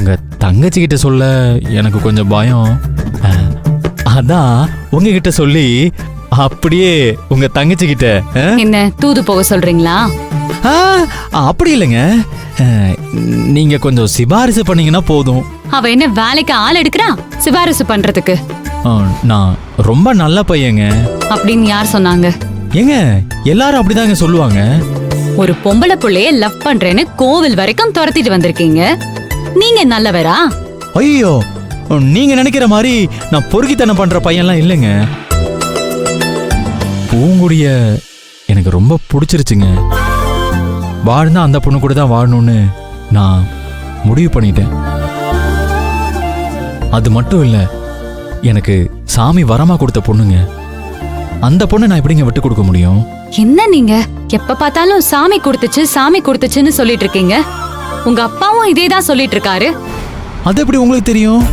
உங்க தங்கச்சி கிட்ட சொல்ல எனக்கு கொஞ்சம் பயம். அதான் உங்ககிட்ட சொல்லி அப்படியே உங்க தங்கச்சி கிட்ட. என்ன தூது போக சொல்றீங்களா? அப்படி இல்லைங்க, நீங்க கொஞ்சம் சிபாரிசு பண்ணீங்கன்னா போதும். அவ என்ன வேலைக்கு ஆள் எடுக்கிறா சிபாரிசு பண்றதுக்கு? நான் ரொம்ப நல்ல பையங்க. அப்படின்னு யார் சொன்னாங்க? ஏங்க எல்லாரும் அப்படிதாங்க சொல்லுவாங்க. ஒரு பொம்பளை புள்ளைய லவ் பண்றேன்னு கோவில் வரைக்கும் துரத்திட்டு வந்திருக்கீங்க. நீங்க நல்லவரா? ஐயோ, நீங்க நினைக்கிற மாதிரி நான் பொறுக்கித்தனம் பண்ற பையன்லாம் இல்லைங்க. பூங்குடிய எனக்கு ரொம்ப பிடிச்சிருச்சுங்க. வாழ்ந்தா அந்த பொண்ணு கூட தான் வாழணும்னு நான் முடிவு பண்ணிட்டேன். அது மட்டும் இல்ல, எனக்கு சாமி வரமா கொடுத்த பொண்ணுங்க. அந்த பொண்ணை நான் எப்படிங்க விட்டு கொடுக்க முடியும்? என்ன நீங்க எப்ப பார்த்தாலும் சாமி கொடுத்துச்சு சாமி கொடுத்துச்சுன்னு சொல்லிட்டு இருக்கீங்க? உங்க அப்பாவும் இதேதான் சொல்லிட்டு இருக்காரு. அது எப்படி உங்களுக்கு தெரியும்?